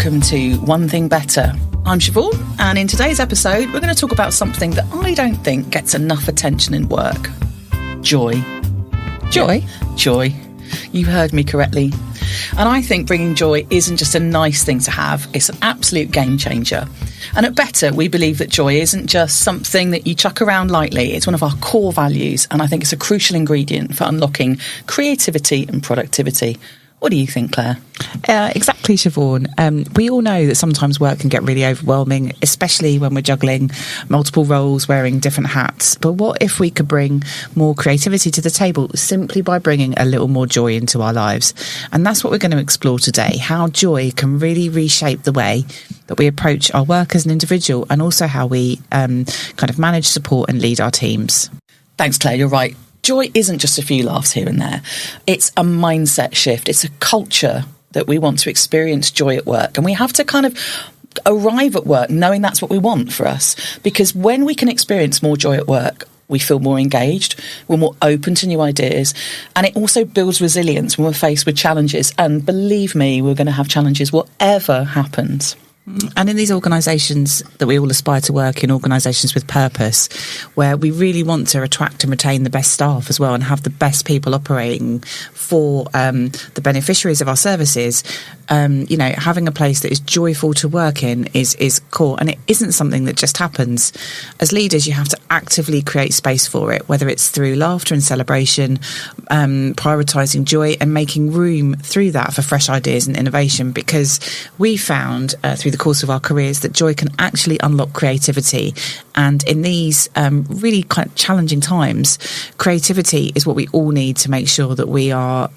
welcome to One Thing Better. I'm Siobhan, and in today's episode, we're going to talk about something that I don't think gets enough attention in work. Joy. Joy? Yeah, joy. You heard me correctly. And I think bringing joy isn't just a nice thing to have, it's an absolute game changer. And at Better, we believe that joy isn't just something that you chuck around lightly, it's one of our core values, and I think it's a crucial ingredient for unlocking creativity and productivity. What do you think, Claire? Exactly, Siobhan. We all know that sometimes work can get really overwhelming, especially when we're juggling multiple roles, wearing different hats. But what if we could bring more creativity to the table simply by bringing a little more joy into our lives? And that's what we're going to explore today, how joy can really reshape the way that we approach our work as an individual and also how we kind of manage, support and lead our teams. Thanks, Claire. You're right. Joy isn't just a few laughs here and there. It's a mindset shift. It's a culture that we want to experience joy at work. And we have to kind of arrive at work knowing that's what we want for us. Because when we can experience more joy at work, we feel more engaged, we're more open to new ideas, and it also builds resilience when we're faced with challenges. And believe me, we're going to have challenges whatever happens. And in these organisations that we all aspire to work in, organisations with purpose, where we really want to attract and retain the best staff as well and have the best people operating for the beneficiaries of our services, having a place that is joyful to work in is core. And it isn't something that just happens. As leaders, you have to actively create space for it, whether it's through laughter and celebration, prioritising joy and making room through that for fresh ideas and innovation, because we found through the course of our careers that joy can actually unlock creativity. And in these really kind of challenging times, creativity is what we all need to make sure that we are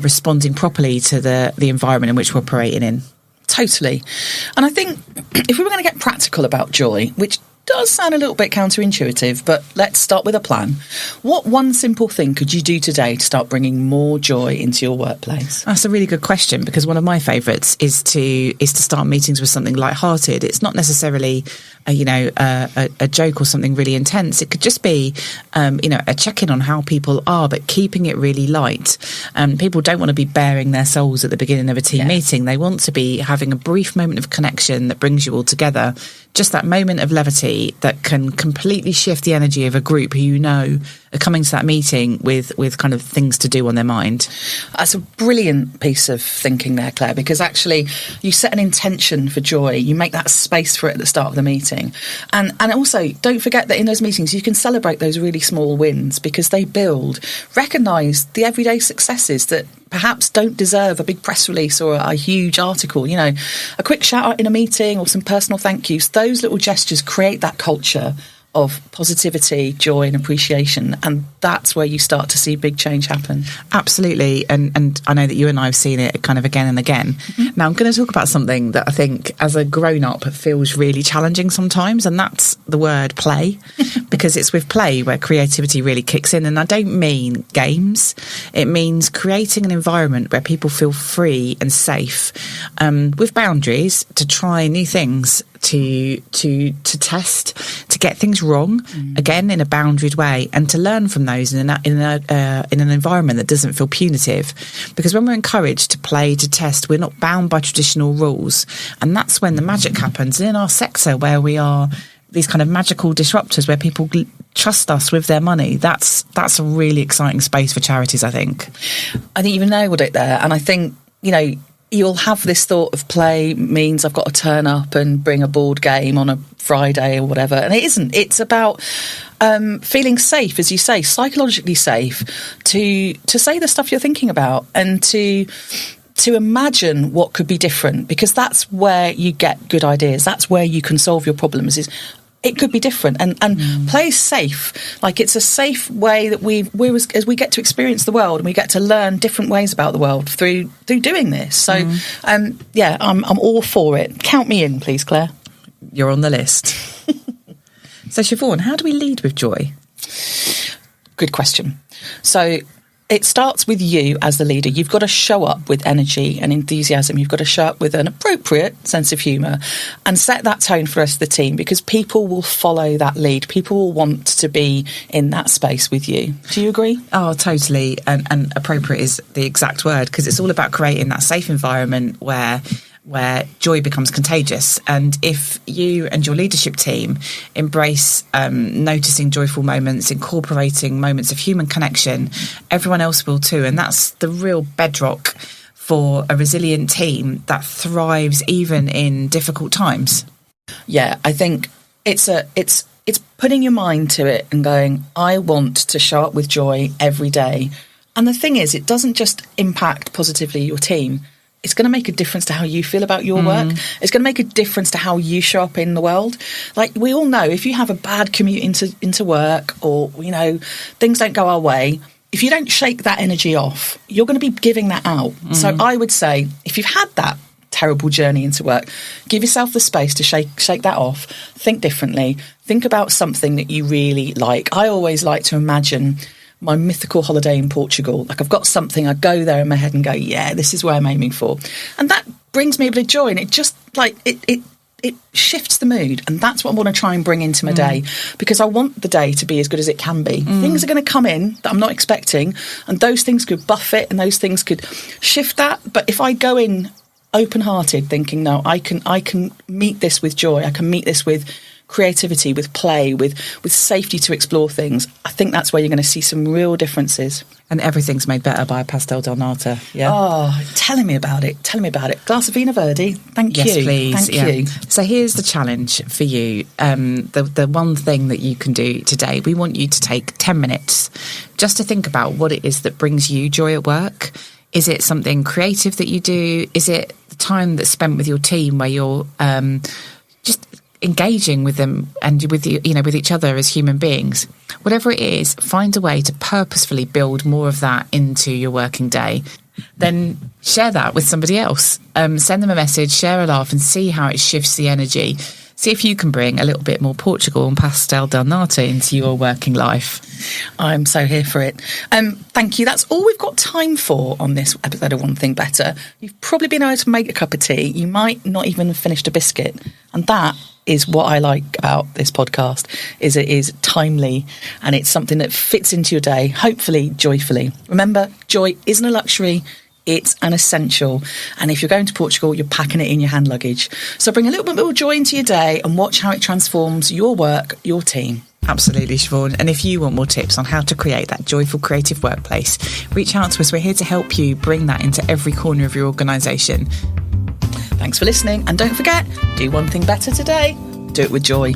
responding properly to the environment in which we're operating in. Totally. And I think if we were going to get practical about joy, which does sound a little bit counterintuitive, but let's start with a plan. What one simple thing could you do today to start bringing more joy into your workplace? That's a really good question, because one of my favourites is to start meetings with something lighthearted. It's not necessarily a joke or something really intense. It could just be a check-in on how people are, but keeping it really light. People don't want to be bearing their souls at the beginning of a team meeting. They want to be having a brief moment of connection that brings you all together. Just that moment of levity that can completely shift the energy of a group who are coming to that meeting with kind of things to do on their mind. That's a brilliant piece of thinking there, Claire, because actually you set an intention for joy. You make that space for it at the start of the meeting. And also, don't forget that in those meetings, you can celebrate those really small wins because they build. Recognise the everyday successes that perhaps don't deserve a big press release or a huge article. A quick shout out in a meeting or some personal thank yous. Those little gestures create that culture of positivity, joy and appreciation, and that's where you start to see big change happen. Absolutely, and I know that you and I have seen it kind of again and again. Mm-hmm. Now I'm going to talk about something that I think as a grown-up feels really challenging sometimes, and that's the word play, because it's with play where creativity really kicks in. And I don't mean games, it means creating an environment where people feel free and safe, with boundaries to try new things, to test, to get things wrong, again in a boundaried way, and to learn from those in an environment that doesn't feel punitive. Because when we're encouraged to play, to test, we're not bound by traditional rules, and that's when the magic happens. And in our sector, where we are these kind of magical disruptors, where people trust us with their money, that's a really exciting space for charities, I think. I think you've nailed it there, and I think you'll have this thought of play means I've got to turn up and bring a board game on a Friday or whatever. And it isn't. It's about feeling safe, as you say, psychologically safe to say the stuff you're thinking about and to imagine what could be different, because that's where you get good ideas. That's where you can solve your problems. It could be different, and play is safe. Like, it's a safe way that as we get to experience the world and we get to learn different ways about the world through doing this. So, I'm all for it. Count me in, please, Claire. You're on the list. So, Siobhan, how do we lead with joy? Good question. So, it starts with you as the leader. You've got to show up with energy and enthusiasm. You've got to show up with an appropriate sense of humour and set that tone for the rest of the team, because people will follow that lead. People will want to be in that space with you. Do you agree? Oh, totally. And appropriate is the exact word, because it's all about creating that safe environment where where joy becomes contagious. And if you and your leadership team embrace noticing joyful moments, incorporating moments of human connection, everyone else will too. And that's the real bedrock for a resilient team that thrives even in difficult times. Yeah, I think it's putting your mind to it and going, I want to show up with joy every day. And the thing is, it doesn't just impact positively your team. It's going to make a difference to how you feel about your work. It's going to make a difference to how you show up in the world. Like, we all know, if you have a bad commute into work, or, you know, things don't go our way, if you don't shake that energy off, you're going to be giving that out. So I would say, if you've had that terrible journey into work, give yourself the space to shake that off. Think differently. Think about something that you really like. I always like to imagine my mythical holiday in Portugal. Like, I've got something, I go there in my head and go, yeah, this is where I'm aiming for. And that brings me a bit of joy, and it just, like, it shifts the mood. And that's what I want to try and bring into my day, because I want the day to be as good as it can be. Things are going to come in that I'm not expecting, and those things could buff it, and those things could shift that. But if I go in open-hearted, thinking, no, I can meet this with joy, I can meet this with creativity, with play, with safety to explore things, I think that's where you're going to see some real differences. And everything's made better by a pastel del nata. Yeah. Oh, telling me about it. Glass of Vino Verde. Thank you. Yes, please. Thank you. So here's the challenge for you. The one thing that you can do today, we want you to take 10 minutes just to think about what it is that brings you joy at work. Is it something creative that you do? Is it the time that's spent with your team where you're just engaging with them and with with each other as human beings? Whatever it is, find a way to purposefully build more of that into your working day. Then share that with somebody else. Send them a message, share a laugh, and see how it shifts the energy. See if you can bring a little bit more Portugal and pastel del nata into your working life. I'm so here for it. Thank you. That's all we've got time for on this episode of One Thing Better. You've probably been able to make a cup of tea. You might not even have finished a biscuit. And that is what I like about this podcast, is it is timely, and it's something that fits into your day, hopefully joyfully. Remember, joy isn't a luxury. It's an essential. And if you're going to Portugal, you're packing it in your hand luggage. So bring a little bit more joy into your day and watch how it transforms your work, your team. Absolutely, Siobhan. And if you want more tips on how to create that joyful creative workplace, reach out to us. We're here to help you bring that into every corner of your organisation. Thanks for listening. And don't forget, do one thing better today. Do it with joy.